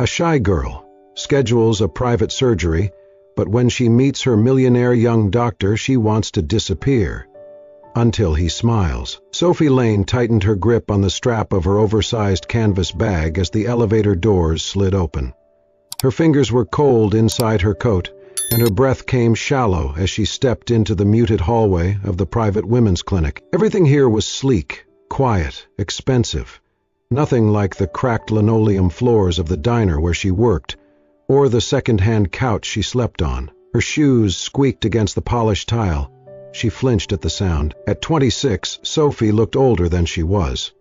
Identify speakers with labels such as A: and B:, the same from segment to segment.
A: A shy girl, schedules a private surgery, but when she meets her millionaire young doctor, she wants to disappear. Until he smiles. Sophie Lane tightened her grip on the strap of her oversized canvas bag as the elevator doors slid open. Her fingers were cold inside her coat, and her breath came shallow as she stepped into the muted hallway of the private women's clinic. Everything here was sleek, quiet, expensive. Nothing like the cracked linoleum floors of the diner where she worked, or the second-hand couch she slept on. Her shoes squeaked against the polished tile. She flinched at the sound. At 26, Sophie looked older than she was.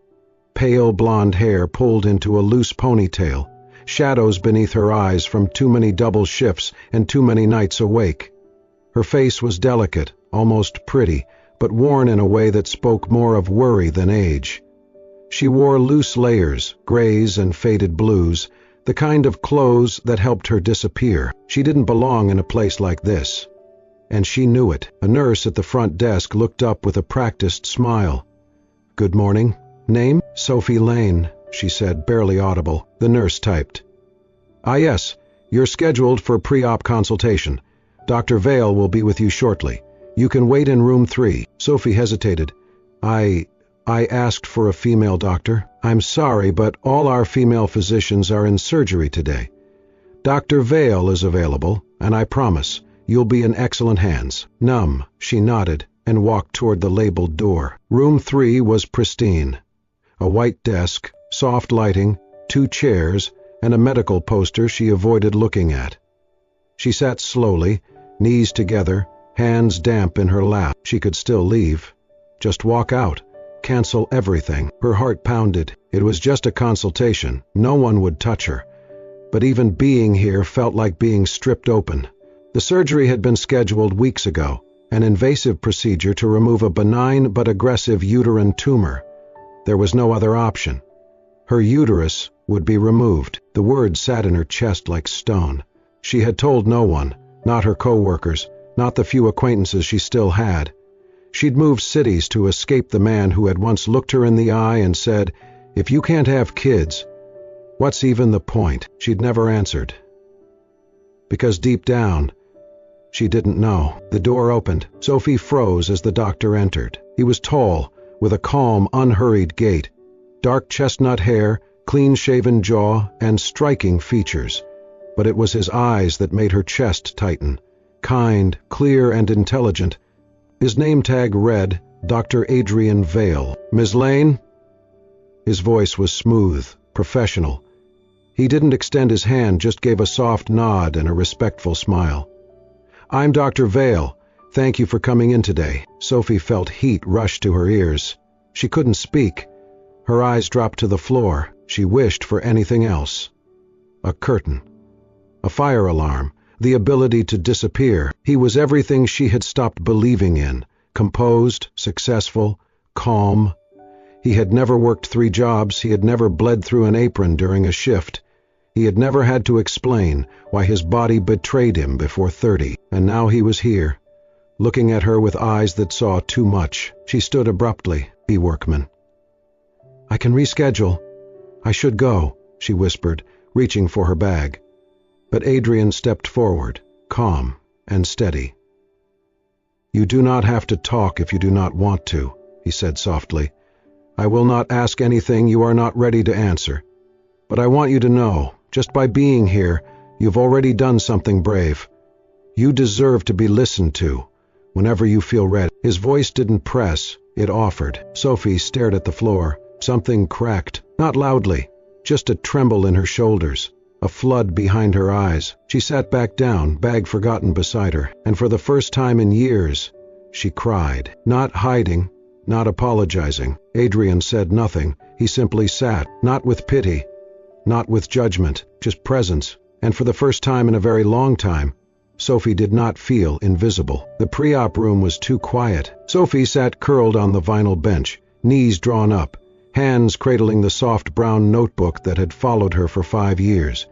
A: Pale blonde hair pulled into a loose ponytail, shadows beneath her eyes from too many double shifts and too many nights awake. Her face was delicate, almost pretty, but worn in a way that spoke more of worry than age. She wore loose layers, grays and faded blues, the kind of clothes that helped her disappear. She didn't belong in a place like this. And she knew it. A nurse at the front desk looked up with a practiced smile. "Good morning. Name?" "Sophie Lane," she said, barely audible. The nurse typed. "Ah, yes. You're scheduled for pre-op consultation. Dr. Vale will be with you shortly. You can wait in room 3. Sophie hesitated. I asked for a female doctor. I'm sorry, but all our female physicians are in surgery today. Dr. Vale is available, and I promise you'll be in excellent hands." Numb, she nodded and walked toward the labeled door. Room 3 was pristine. A white desk, soft lighting, 2 chairs, and a medical poster she avoided looking at. She sat slowly, knees together, hands damp in her lap. She could still leave. Just walk out. Cancel everything. Her heart pounded. It was just a consultation. No one would touch her. But even being here felt like being stripped open. The surgery had been scheduled weeks ago, an invasive procedure to remove a benign but aggressive uterine tumor. There was no other option. Her uterus would be removed. The words sat in her chest like stone. She had told no one, not her co-workers, not the few acquaintances she still had. She'd moved cities to escape the man who had once looked her in the eye and said, "If you can't have kids, what's even the point?" She'd never answered. Because deep down, she didn't know. The door opened. Sophie froze as the doctor entered. He was tall, with a calm, unhurried gait, dark chestnut hair, clean-shaven jaw, and striking features. But it was his eyes that made her chest tighten. Kind, clear, and intelligent. His name tag read, Dr. Adrian Vale. "Ms. Lane?" His voice was smooth, professional. He didn't extend his hand, just gave a soft nod and a respectful smile. "I'm Dr. Vale. Thank you for coming in today." Sophie felt heat rush to her ears. She couldn't speak. Her eyes dropped to the floor. She wished for anything else. A curtain. A fire alarm. The ability to disappear. He was everything she had stopped believing in. Composed, successful, calm. He had never worked 3 jobs. He had never bled through an apron during a shift. He had never had to explain why his body betrayed him before 30. And now he was here, looking at her with eyes that saw too much. She stood abruptly. "Be workman." "I can reschedule. I should go," she whispered, reaching for her bag. But Adrian stepped forward, calm and steady. "You do not have to talk if you do not want to," he said softly. "I will not ask anything you are not ready to answer. But I want you to know, just by being here, you've already done something brave. You deserve to be listened to, whenever you feel ready." His voice didn't press, it offered. Sophie stared at the floor. Something cracked, not loudly, just a tremble in her shoulders, a flood behind her eyes. She sat back down, bag forgotten beside her, and for the first time in years, she cried. Not hiding, not apologizing. Adrian said nothing. He simply sat, not with pity, not with judgment, just presence. And for the first time in a very long time, Sophie did not feel invisible. The pre-op room was too quiet. Sophie sat curled on the vinyl bench, knees drawn up, hands cradling the soft brown notebook that had followed her for 5 years.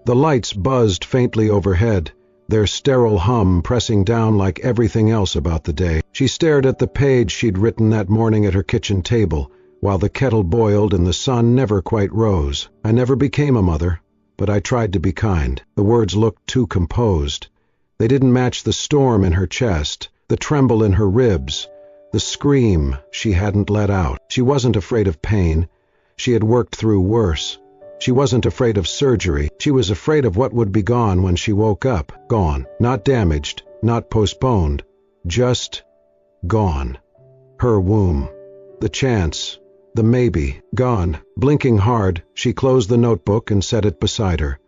A: The lights buzzed faintly overhead, their sterile hum pressing down like everything else about the day. She stared at the page she'd written that morning at her kitchen table, while the kettle boiled and the sun never quite rose. "I never became a mother. but I tried to be kind. The words looked too composed. They didn't match the storm in her chest, the tremble in her ribs, the scream she hadn't let out. She wasn't afraid of pain. She had worked through worse. She wasn't afraid of surgery. She was afraid of what would be gone when she woke up. Gone. Not damaged, not postponed. Just gone. Her womb. The chance. The maybe. Gone. Blinking hard, she closed the notebook and set it beside her.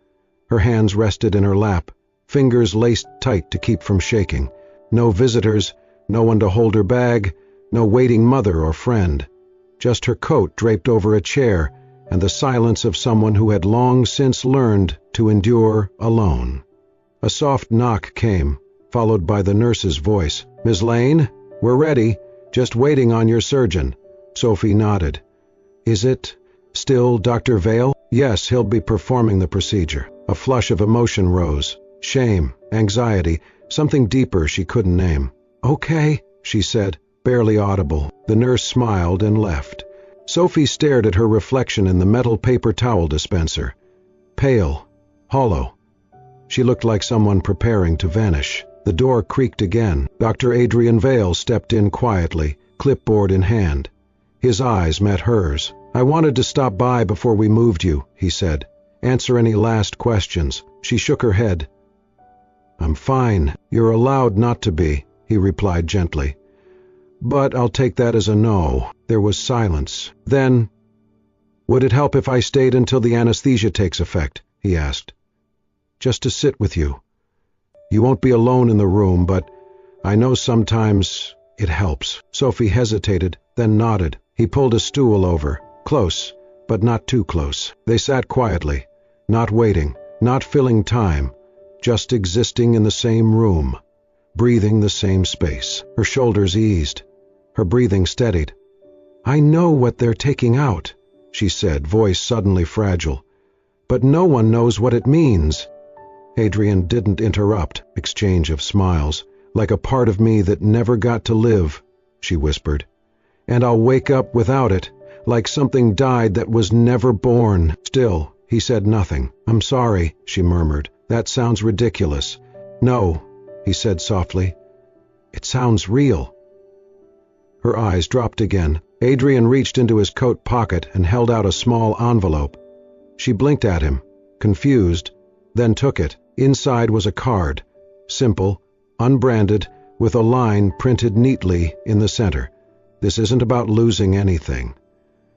A: Her hands rested in her lap, fingers laced tight to keep from shaking. No visitors, no one to hold her bag, no waiting mother or friend. Just her coat draped over a chair and the silence of someone who had long since learned to endure alone. A soft knock came, followed by the nurse's voice. "Miss Lane, we're ready, just waiting on your surgeon." Sophie nodded. "Is it still Dr. Vale?" "Yes, he'll be performing the procedure." A flush of emotion rose. Shame, anxiety, something deeper she couldn't name. "Okay," she said, barely audible. The nurse smiled and left. Sophie stared at her reflection in the metal paper towel dispenser. Pale, hollow. She looked like someone preparing to vanish. The door creaked again. Dr. Adrian Vale stepped in quietly, clipboard in hand. His eyes met hers. "I wanted to stop by before we moved you," he said. "Answer any last questions." She shook her head. "I'm fine. You're allowed not to be," he replied gently. "But I'll take that as a no." There was silence. Then, "Would it help if I stayed until the anesthesia takes effect?" he asked. "Just to sit with you. You won't be alone in the room, but I know sometimes it helps." Sophie hesitated, then nodded. He pulled a stool over, close, but not too close. They sat quietly, not waiting, not filling time, just existing in the same room, breathing the same space. Her shoulders eased. Her breathing steadied. "I know what they're taking out," she said, voice suddenly fragile. "But no one knows what it means." Adrian didn't interrupt. Exchange of smiles. "Like a part of me that never got to live," she whispered. "And I'll wake up without it, like something died that was never born." Still, he said nothing. "I'm sorry," she murmured. "That sounds ridiculous." "No," he said softly. "It sounds real." Her eyes dropped again. Adrian reached into his coat pocket and held out a small envelope. She blinked at him, confused, then took it. Inside was a card, simple, unbranded, with a line printed neatly in the center. "This isn't about losing anything.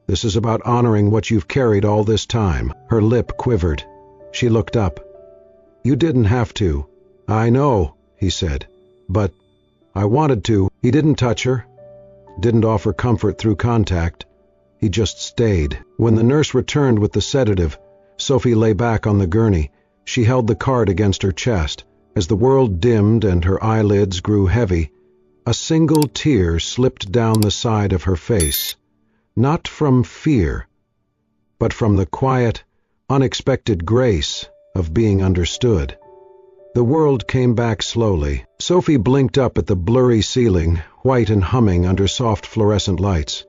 A: This is about honoring what you've carried all this time." Her lip quivered. She looked up. "You didn't have to." "I know," he said. "But I wanted to." He didn't touch her, didn't offer comfort through contact. He just stayed. When the nurse returned with the sedative, Sophie lay back on the gurney. She held the card against her chest. As the world dimmed and her eyelids grew heavy, a single tear slipped down the side of her face. Not from fear, but from the quiet, unexpected grace of being understood. The world came back slowly. Sophie blinked up at the blurry ceiling, white and humming under soft fluorescent lights.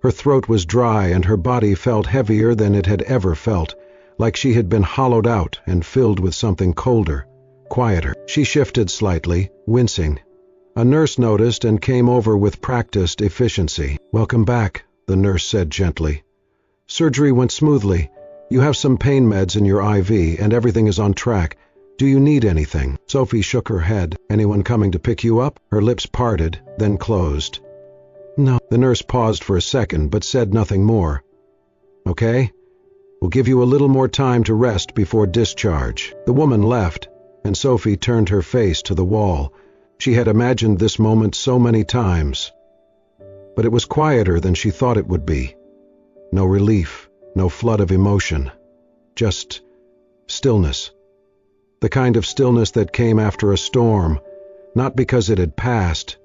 A: Her throat was dry and her body felt heavier than it had ever felt, like she had been hollowed out and filled with something colder, quieter. She shifted slightly, wincing. A nurse noticed and came over with practiced efficiency. "Welcome back," the nurse said gently. "Surgery went smoothly. You have some pain meds in your IV and everything is on track. Do you need anything?" Sophie shook her head. "Anyone coming to pick you up?" Her lips parted, then closed. "No." The nurse paused for a second but said nothing more. "Okay. We'll give you a little more time to rest before discharge." The woman left, and Sophie turned her face to the wall. She had imagined this moment so many times. But it was quieter than she thought it would be. No relief, no flood of emotion. Just stillness. The kind of stillness that came after a storm, not because it had passed,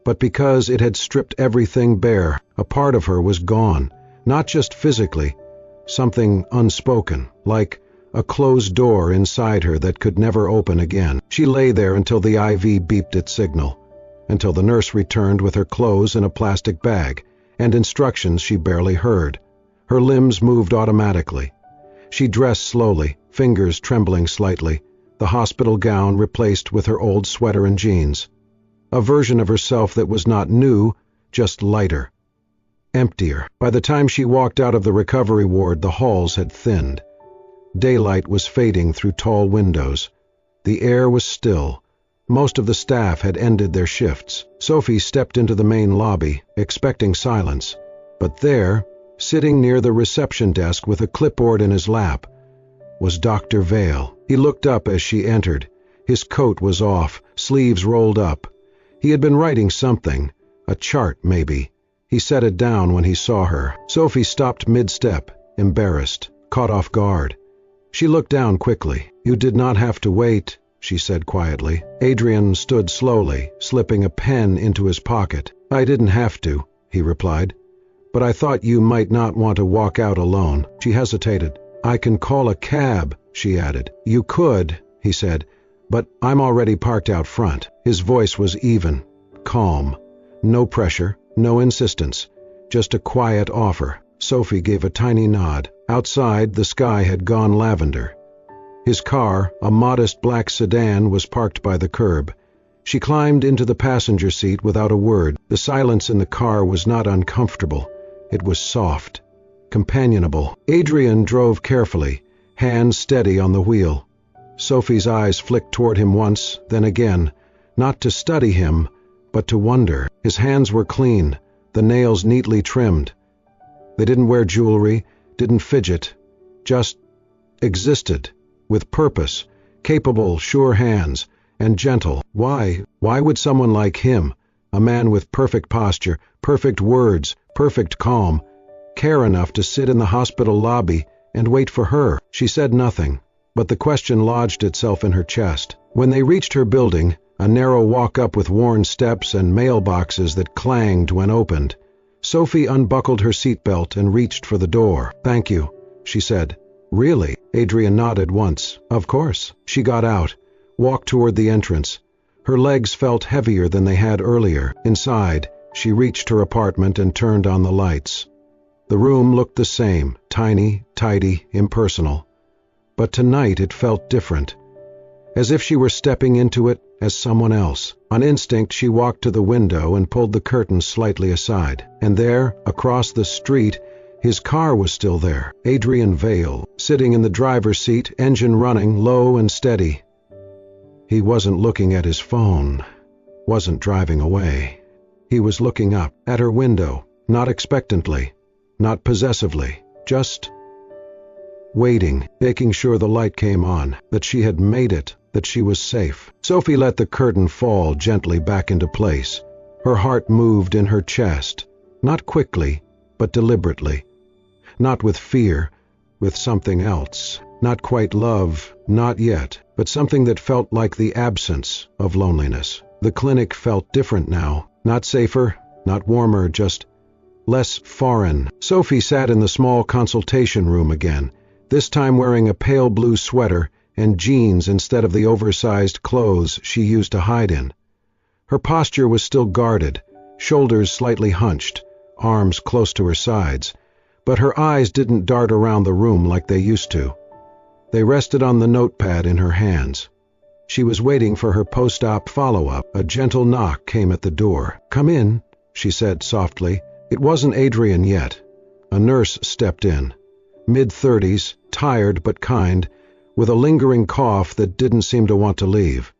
A: but because it had stripped everything bare. A part of her was gone, not just physically, something unspoken, like a closed door inside her that could never open again. She lay there until the IV beeped its signal, until the nurse returned with her clothes in a plastic bag, and instructions she barely heard. Her limbs moved automatically. She dressed slowly, fingers trembling slightly, the hospital gown replaced with her old sweater and jeans. A version of herself that was not new, just lighter. Emptier. By the time she walked out of the recovery ward, the halls had thinned. Daylight was fading through tall windows. The air was still. Most of the staff had ended their shifts. Sophie stepped into the main lobby, expecting silence. But there, sitting near the reception desk with a clipboard in his lap, was Dr. Vale. He looked up as she entered. His coat was off, sleeves rolled up. He had been writing something, a chart maybe. He set it down when he saw her. Sophie stopped mid-step, embarrassed, caught off guard. She looked down quickly. "You did not have to wait," she said quietly. Adrian stood slowly, slipping a pen into his pocket. "I didn't have to," he replied. "But I thought you might not want to walk out alone." She hesitated. "I can call a cab," she added. "You could," he said, "but I'm already parked out front." His voice was even, calm. No pressure, no insistence, just a quiet offer. Sophie gave a tiny nod. Outside, the sky had gone lavender. His car, a modest black sedan, was parked by the curb. She climbed into the passenger seat without a word. The silence in the car was not uncomfortable. It was soft, companionable. Adrian drove carefully, hands steady on the wheel. Sophie's eyes flicked toward him once, then again, not to study him, but to wonder. His hands were clean, the nails neatly trimmed. They didn't wear jewelry, didn't fidget, just existed, with purpose, capable, sure hands, and gentle. Why would someone like him, a man with perfect posture, perfect words, perfect calm, care enough to sit in the hospital lobby and wait for her? She said nothing, but the question lodged itself in her chest. When they reached her building, a narrow walk-up with worn steps and mailboxes that clanged when opened, Sophie unbuckled her seatbelt and reached for the door. "Thank you," she said. "Really?" Adrian nodded once. "Of course." She got out, walked toward the entrance. Her legs felt heavier than they had earlier. Inside, she reached her apartment and turned on the lights. The room looked the same, tiny, tidy, impersonal. But tonight it felt different, as if she were stepping into it as someone else. On instinct, she walked to the window and pulled the curtains slightly aside. And there, across the street, his car was still there. Adrian Vale, sitting in the driver's seat, engine running, low and steady. He wasn't looking at his phone, wasn't driving away. He was looking up, at her window, not expectantly, not possessively, just waiting, making sure the light came on, that she had made it, that she was safe. Sophie let the curtain fall gently back into place. Her heart moved in her chest, not quickly, but deliberately. Not with fear, with something else. Not quite love, not yet, but something that felt like the absence of loneliness. The clinic felt different now, not safer, not warmer, just less foreign. Sophie sat in the small consultation room again, this time wearing a pale blue sweater and jeans instead of the oversized clothes she used to hide in. Her posture was still guarded, shoulders slightly hunched, arms close to her sides, but her eyes didn't dart around the room like they used to. They rested on the notepad in her hands. She was waiting for her post-op follow-up. A gentle knock came at the door. "Come in," she said softly. It wasn't Adrian yet. A nurse stepped in, mid-30s, tired but kind, with a lingering cough that didn't seem to want to leave.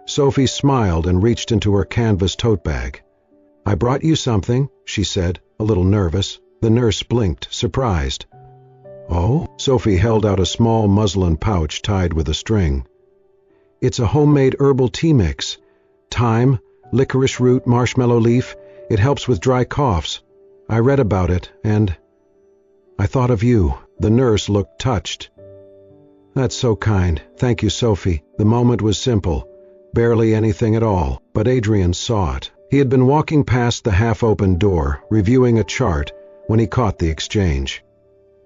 A: Sophie smiled and reached into her canvas tote bag. "I brought you something," she said, a little nervous. The nurse blinked, surprised. "Oh?" Sophie held out a small muslin pouch tied with a string. "It's a homemade herbal tea mix. Thyme, licorice root, marshmallow leaf. It helps with dry coughs. I read about it, and I thought of you." The nurse looked touched. "That's so kind. Thank you, Sophie." The moment was simple, barely anything at all, but Adrian saw it. He had been walking past the half-open door, reviewing a chart, when he caught the exchange.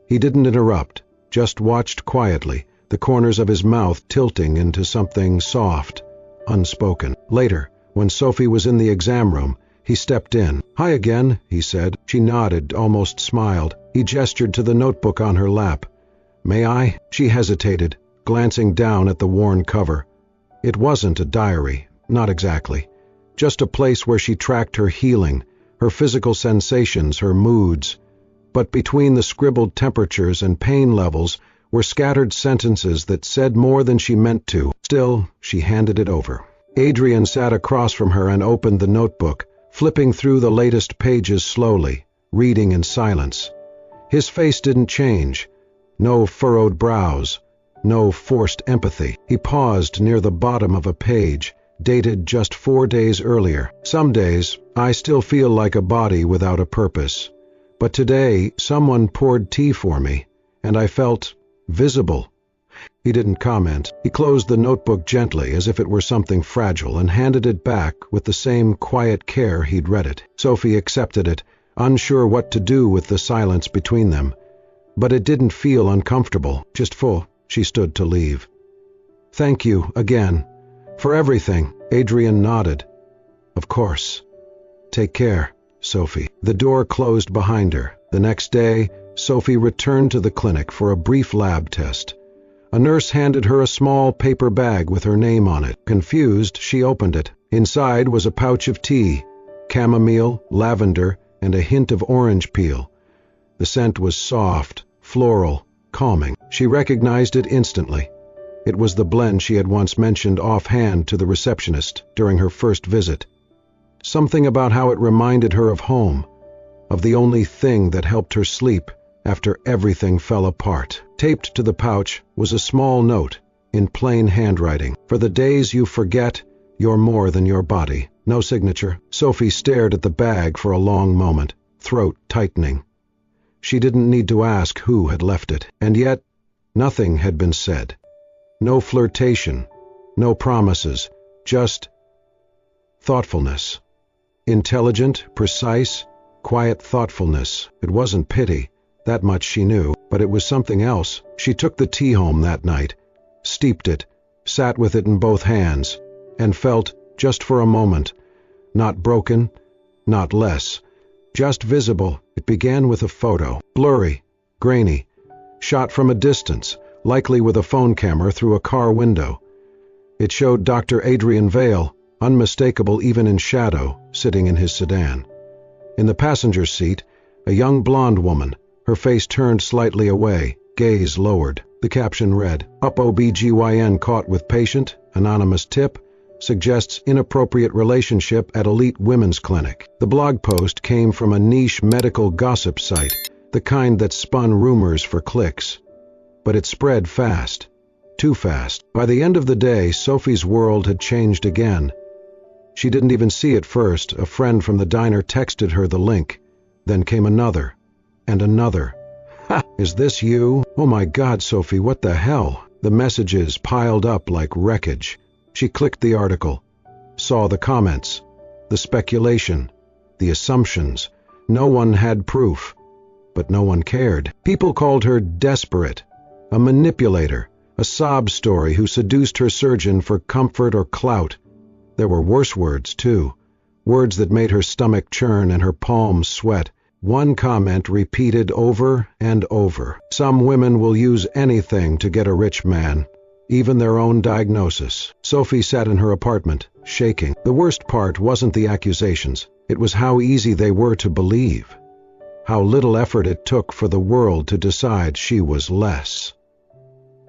A: He didn't interrupt, just watched quietly, the corners of his mouth tilting into something soft, unspoken. Later, when Sophie was in the exam room, he stepped in. "Hi again," he said. She nodded, almost smiled. He gestured to the notebook on her lap. "May I?" She hesitated, glancing down at the worn cover. It wasn't a diary, not exactly. Just a place where she tracked her healing, her physical sensations, her moods. But between the scribbled temperatures and pain levels were scattered sentences that said more than she meant to. Still, she handed it over. Adrian sat across from her and opened the notebook, flipping through the latest pages slowly, reading in silence. His face didn't change. No furrowed brows, no forced empathy. He paused near the bottom of a page, dated just 4 days earlier. "Some days, I still feel like a body without a purpose. But today, someone poured tea for me, and I felt visible." He didn't comment. He closed the notebook gently, as if it were something fragile, and handed it back with the same quiet care he'd read it. Sophie accepted it, unsure what to do with the silence between them. But it didn't feel uncomfortable, just full. She stood to leave. "Thank you, again. For everything." Adrian nodded. "Of course. Take care, Sophie." The door closed behind her. The next day, Sophie returned to the clinic for a brief lab test. A nurse handed her a small paper bag with her name on it. Confused, she opened it. Inside was a pouch of tea, chamomile, lavender, and a hint of orange peel. The scent was soft, floral, calming. She recognized it instantly. It was the blend she had once mentioned offhand to the receptionist during her first visit. Something about how it reminded her of home, of the only thing that helped her sleep after everything fell apart. Taped to the pouch was a small note in plain handwriting. "For the days you forget, you're more than your body." No signature. Sophie stared at the bag for a long moment, throat tightening. She didn't need to ask who had left it. And yet, nothing had been said. No flirtation, no promises, just thoughtfulness. Intelligent, precise, quiet thoughtfulness. It wasn't pity, that much she knew, but it was something else. She took the tea home that night, steeped it, sat with it in both hands, and felt, just for a moment, not broken, not less, just visible. It began with a photo, blurry, grainy, shot from a distance, likely with a phone camera through a car window. It showed Dr. Adrian Vale, unmistakable even in shadow, sitting in his sedan. In the passenger seat, a young blonde woman, her face turned slightly away, gaze lowered. The caption read, "Up OBGYN caught with patient, anonymous tip, suggests inappropriate relationship at elite women's clinic." The blog post came from a niche medical gossip site, the kind that spun rumors for clicks. But it spread fast, too fast. By the end of the day, Sophie's world had changed again. She didn't even see it first. A friend from the diner texted her the link. Then came another, and another. "Ha! Is this you? Oh my God, Sophie, what the hell?" The messages piled up like wreckage. She clicked the article, saw the comments, the speculation, the assumptions. No one had proof, but no one cared. People called her desperate, a manipulator, a sob story who seduced her surgeon for comfort or clout. There were worse words, too, words that made her stomach churn and her palms sweat. One comment repeated over and over. "Some women will use anything to get a rich man, even their own diagnosis." Sophie sat in her apartment, shaking. The worst part wasn't the accusations. It was how easy they were to believe. How little effort it took for the world to decide she was less.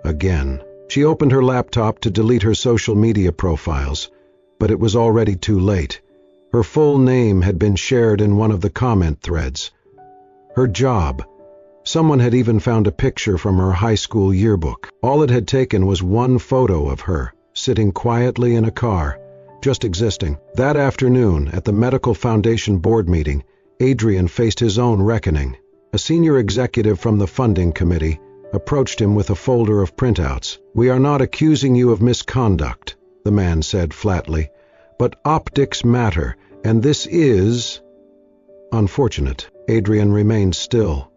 A: Again. She opened her laptop to delete her social media profiles, but it was already too late. Her full name had been shared in one of the comment threads. Her job. Someone had even found a picture from her high school yearbook. All it had taken was one photo of her, sitting quietly in a car, just existing. That afternoon, at the Medical Foundation board meeting, Adrian faced his own reckoning. A senior executive from the funding committee approached him with a folder of printouts. "We are not accusing you of misconduct," the man said flatly, "but optics matter, and this is unfortunate." Adrian remained still.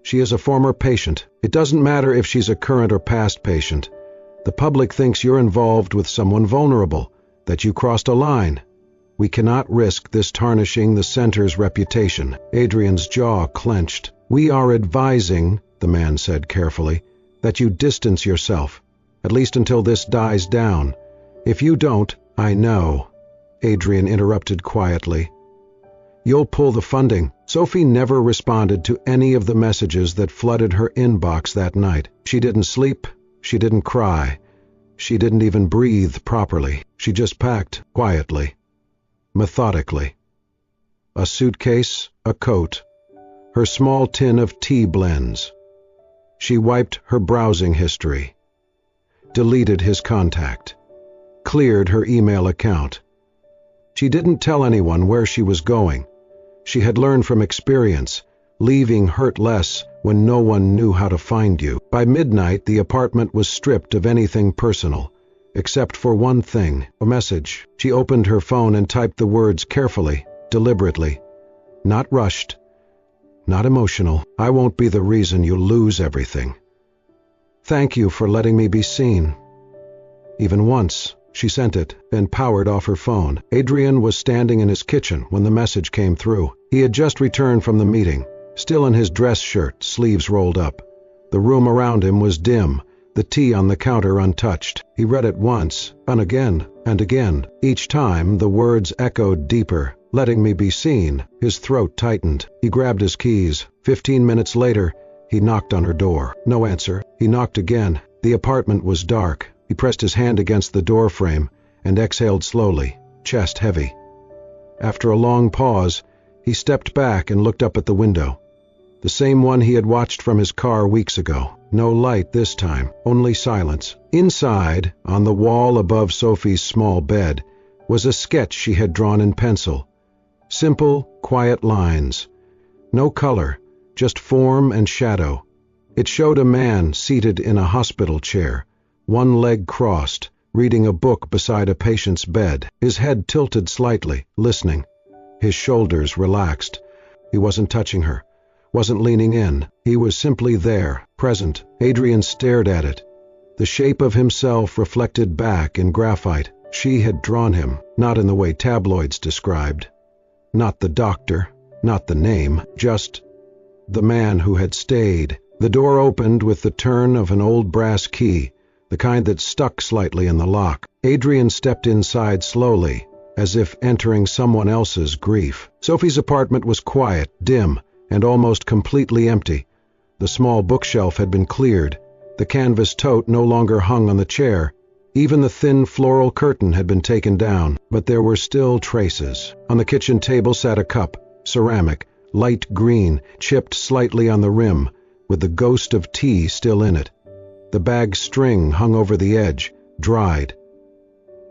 A: "She is a former patient. It doesn't matter if she's a current or past patient. The public thinks you're involved with someone vulnerable, that you crossed a line. We cannot risk this tarnishing the center's reputation." Adrian's jaw clenched. "We are advising," the man said carefully, "that you distance yourself, at least until this dies down. If you don't—" "I know," Adrian interrupted quietly. "You'll pull the funding." Sophie never responded to any of the messages that flooded her inbox that night. She didn't sleep, she didn't cry, she didn't even breathe properly. She just packed quietly, methodically. A suitcase, a coat, her small tin of tea blends. She wiped her browsing history, deleted his contact, cleared her email account. She didn't tell anyone where she was going. She had learned from experience, leaving hurt less when no one knew how to find you. By midnight, the apartment was stripped of anything personal, except for one thing, a message. She opened her phone and typed the words carefully, deliberately. Not rushed, not emotional. "I won't be the reason you lose everything. Thank you for letting me be seen." Even once, she sent it, then powered off her phone. Adrian was standing in his kitchen when the message came through. He had just returned from the meeting, still in his dress shirt, sleeves rolled up. The room around him was dim, the tea on the counter untouched. He read it once, and again, and again. Each time, the words echoed deeper. "Letting me be seen." His throat tightened. He grabbed his keys. 15 minutes later, he knocked on her door. No answer. He knocked again. The apartment was dark. He pressed his hand against the door frame and exhaled slowly, chest heavy. After a long pause, he stepped back and looked up at the window. The same one he had watched from his car weeks ago. No light this time, only silence. Inside, on the wall above Sophie's small bed, was a sketch she had drawn in pencil. Simple, quiet lines. No color, just form and shadow. It showed a man seated in a hospital chair, one leg crossed, reading a book beside a patient's bed, his head tilted slightly, listening. His shoulders relaxed. He wasn't touching her, wasn't leaning in. He was simply there, present. Adrian stared at it. The shape of himself reflected back in graphite. She had drawn him, not in the way tabloids described. Not the doctor, not the name, just the man who had stayed. The door opened with the turn of an old brass key, the kind that stuck slightly in the lock. Adrian stepped inside slowly, as if entering someone else's grief. Sophie's apartment was quiet, dim, and almost completely empty. The small bookshelf had been cleared. The canvas tote no longer hung on the chair. Even the thin floral curtain had been taken down, but there were still traces. On the kitchen table sat a cup, ceramic, light green, chipped slightly on the rim, with the ghost of tea still in it. The bag's string hung over the edge, dried.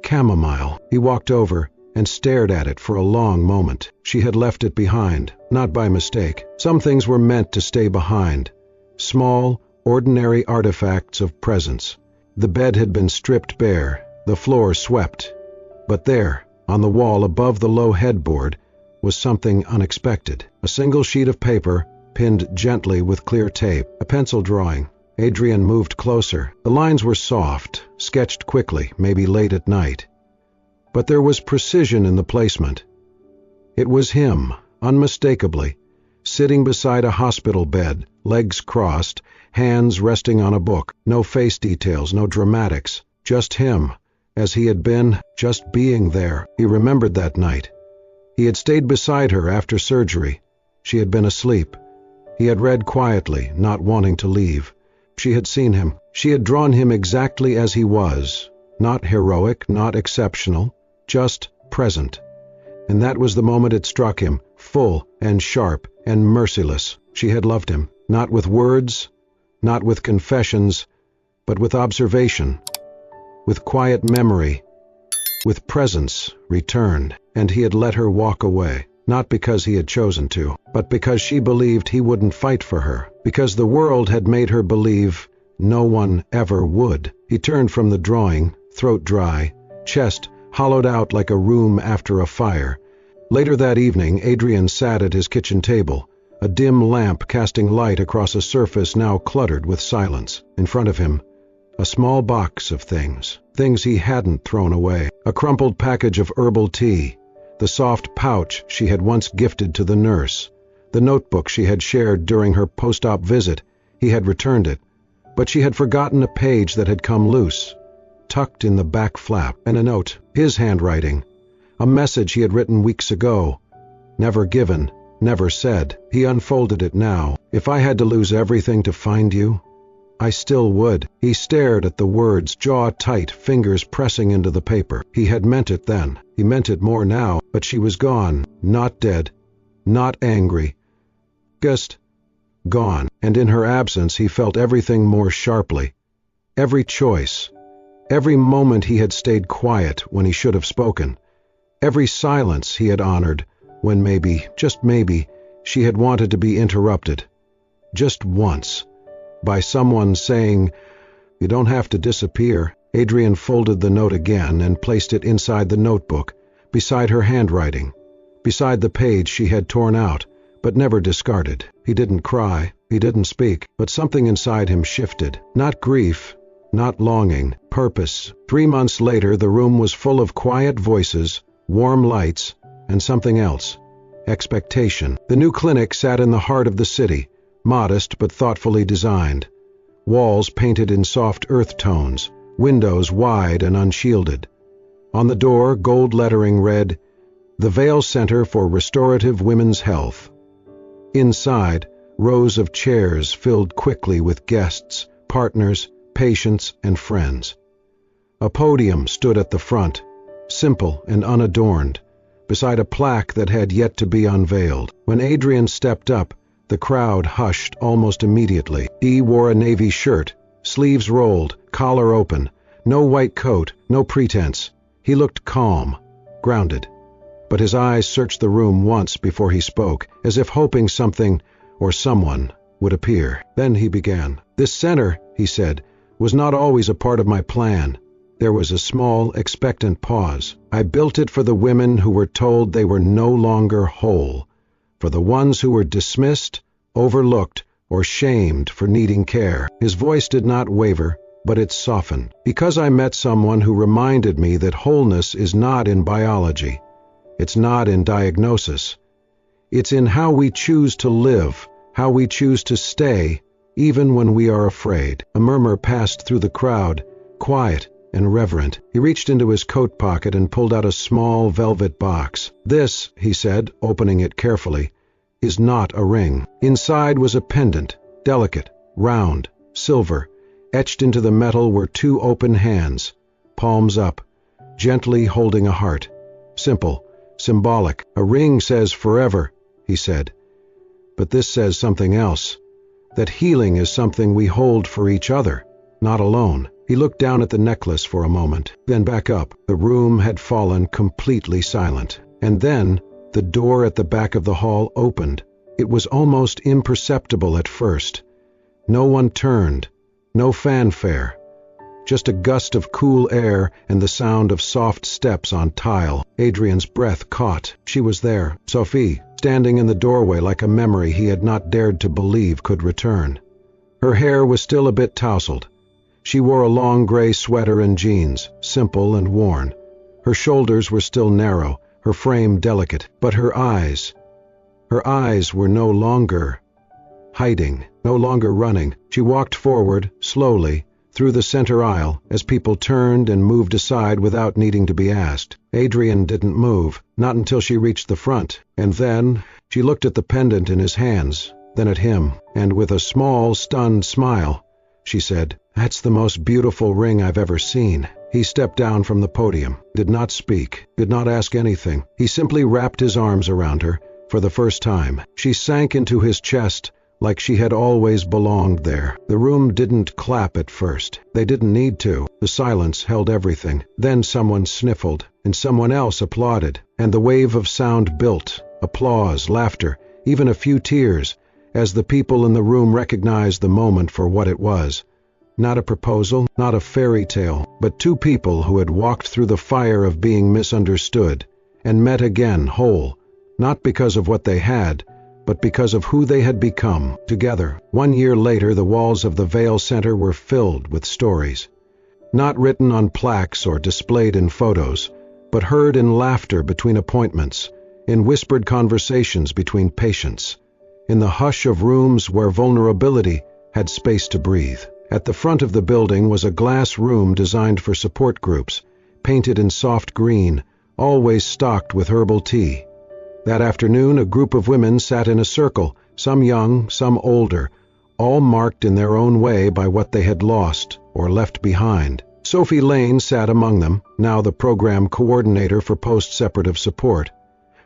A: Chamomile. He walked over and stared at it for a long moment. She had left it behind, not by mistake. Some things were meant to stay behind. Small, ordinary artifacts of presence. The bed had been stripped bare, the floor swept. But there, on the wall above the low headboard, was something unexpected. A single sheet of paper, pinned gently with clear tape. A pencil drawing. Adrian moved closer. The lines were soft, sketched quickly, maybe late at night. But there was precision in the placement. It was him, unmistakably, sitting beside a hospital bed, legs crossed, hands resting on a book. No face details, no dramatics. Just him, as he had been, just being there. He remembered that night. He had stayed beside her after surgery. She had been asleep. He had read quietly, not wanting to leave. She had seen him. She had drawn him exactly as he was. Not heroic, not exceptional, just present. And that was the moment it struck him, full and sharp and merciless. She had loved him, not with words, not with confessions, but with observation, with quiet memory, with presence returned. And he had let her walk away, not because he had chosen to, but because she believed he wouldn't fight for her, because the world had made her believe no one ever would. He turned from the drawing, throat dry, chest hollowed out like a room after a fire. Later that evening, Adrian sat at his kitchen table, a dim lamp casting light across a surface now cluttered with silence. In front of him, a small box of things he hadn't thrown away. A crumpled package of herbal tea, the soft pouch she had once gifted to the nurse, The notebook she had shared during her post-op visit. He had returned it, but she had forgotten a page that had come loose, tucked in the back flap, and a note, his handwriting, a message he had written weeks ago, never given, never said. He unfolded it now. If I had to lose everything to find you, I still would. He stared at the words, jaw tight, fingers pressing into the paper. He had meant it then. He meant it more now, but she was gone, not dead, not angry, just gone. And in her absence he felt everything more sharply. Every choice, every moment he had stayed quiet when he should have spoken, every silence he had honored when maybe, just maybe, she had wanted to be interrupted. Just once. By someone saying, "You don't have to disappear." Adrian folded the note again and placed it inside the notebook, beside her handwriting, beside the page she had torn out, but never discarded. He didn't cry, he didn't speak, but something inside him shifted. Not grief, not longing, purpose. 3 months later, the room was full of quiet voices, warm lights, and something else. Expectation. The new clinic sat in the heart of the city, modest but thoughtfully designed. Walls painted in soft earth tones, windows wide and unshielded. On the door, gold lettering read, "The Vale Center for Restorative Women's Health." Inside, rows of chairs filled quickly with guests, partners, patients, and friends. A podium stood at the front, simple and unadorned, beside a plaque that had yet to be unveiled. When Adrian stepped up, the crowd hushed almost immediately. He wore a navy shirt, sleeves rolled, collar open, no white coat, no pretense. He looked calm, grounded, but his eyes searched the room once before he spoke, as if hoping something or someone would appear. Then he began. "This center," he said, "was not always a part of my plan." There was a small, expectant pause. "I built it for the women who were told they were no longer whole, for the ones who were dismissed, overlooked, or shamed for needing care." His voice did not waver, but it softened. "Because I met someone who reminded me that wholeness is not in biology. It's not in diagnosis. It's in how we choose to live, how we choose to stay, even when we are afraid." A murmur passed through the crowd, quiet and reverent. He reached into his coat pocket and pulled out a small velvet box. "This," he said, opening it carefully, "is not a ring." Inside was a pendant, delicate, round, silver. Etched into the metal were 2 open hands, palms up, gently holding a heart. Simple, symbolic. "A ring says forever," he said. "But this says something else, that healing is something we hold for each other, not alone." He looked down at the necklace for a moment, then back up. The room had fallen completely silent. And then the door at the back of the hall opened. It was almost imperceptible at first. No one turned, no fanfare, just a gust of cool air and the sound of soft steps on tile. Adrian's breath caught. She was there, Sophie, standing in the doorway like a memory he had not dared to believe could return. Her hair was still a bit tousled. She wore a long gray sweater and jeans, simple and worn. Her shoulders were still narrow, her frame delicate, but her eyes were no longer hiding, no longer running. She walked forward, slowly, through the center aisle, as people turned and moved aside without needing to be asked. Adrian didn't move, not until she reached the front, and then she looked at the pendant in his hands, then at him, and with a small, stunned smile, she said, "That's the most beautiful ring I've ever seen." He stepped down from the podium, did not speak, did not ask anything. He simply wrapped his arms around her, for the first time. She sank into his chest, like she had always belonged there. The room didn't clap at first. They didn't need to. The silence held everything. Then someone sniffled, and someone else applauded, and the wave of sound built. Applause, laughter, even a few tears, as the people in the room recognized the moment for what it was. Not a proposal, not a fairy tale, but 2 people who had walked through the fire of being misunderstood, and met again whole, not because of what they had, but because of who they had become, together. 1 year later, the walls of the Vale Center were filled with stories. Not written on plaques or displayed in photos, but heard in laughter between appointments, in whispered conversations between patients. in the hush of rooms where vulnerability had space to breathe. At the front of the building was a glass room designed for support groups, painted in soft green, always stocked with herbal tea. That afternoon, a group of women sat in a circle, some young, some older, all marked in their own way by what they had lost or left behind. Sophie Lane sat among them, now the program coordinator for post-separative support.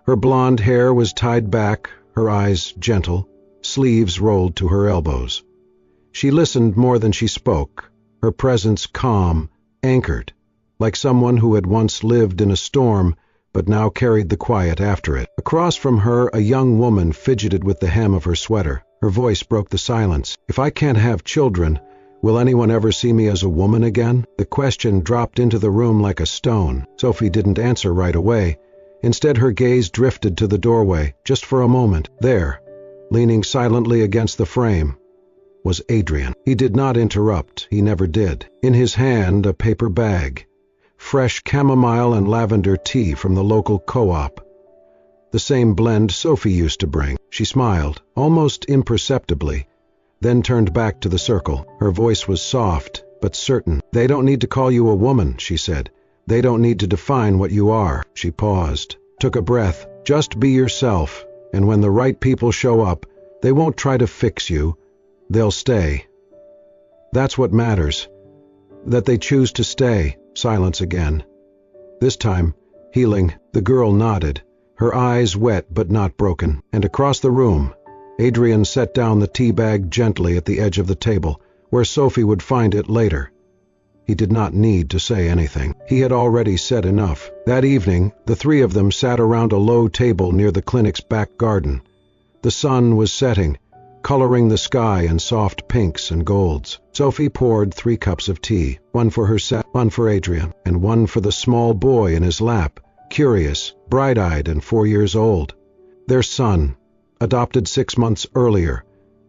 A: Her blonde hair was tied back, her eyes gentle, sleeves rolled to her elbows. She listened more than she spoke, her presence calm, anchored, like someone who had once lived in a storm but now carried the quiet after it. Across from her, a young woman fidgeted with the hem of her sweater. Her voice broke the silence. "If I can't have children, will anyone ever see me as a woman again?" The question dropped into the room like a stone. Sophie didn't answer right away. Instead, her gaze drifted to the doorway, just for a moment. There, leaning silently against the frame, was Adrian. He did not interrupt, he never did. In his hand, a paper bag. Fresh chamomile and lavender tea from the local co-op. The same blend Sophie used to bring. She smiled, almost imperceptibly, then turned back to the circle. Her voice was soft, but certain. "They don't need to call you a woman," she said. "They don't need to define what you are." She paused, took a breath. "Just be yourself, and when the right people show up, they won't try to fix you. They'll stay. That's what matters. That they choose to stay." Silence again. This time, healing. The girl nodded, her eyes wet but not broken. And across the room, Adrian set down the tea bag gently at the edge of the table, where Sophie would find it later. He did not need to say anything. He had already said enough. That evening, the three of them sat around a low table near the clinic's back garden. The sun was setting, coloring the sky in soft pinks and golds. Sophie poured 3 cups of tea, one for herself, one for Adrian, and one for the small boy in his lap, curious, bright-eyed and 4 years old. Their son, adopted 6 months earlier.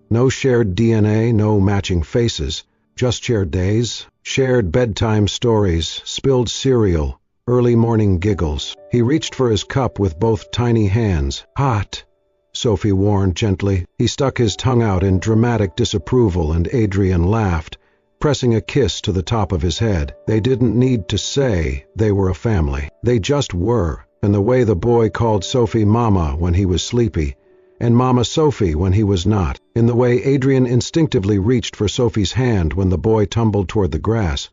A: No shared DNA, no matching faces, just shared days, shared bedtime stories, spilled cereal, early morning giggles. He reached for his cup with both tiny hands. "Hot," Sophie warned gently. He stuck his tongue out in dramatic disapproval, and Adrian laughed, pressing a kiss to the top of his head. They didn't need to say they were a family. They just were, and the way the boy called Sophie Mama when he was sleepy, and Mama Sophie when he was not, in the way Adrian instinctively reached for Sophie's hand when the boy tumbled toward the grass.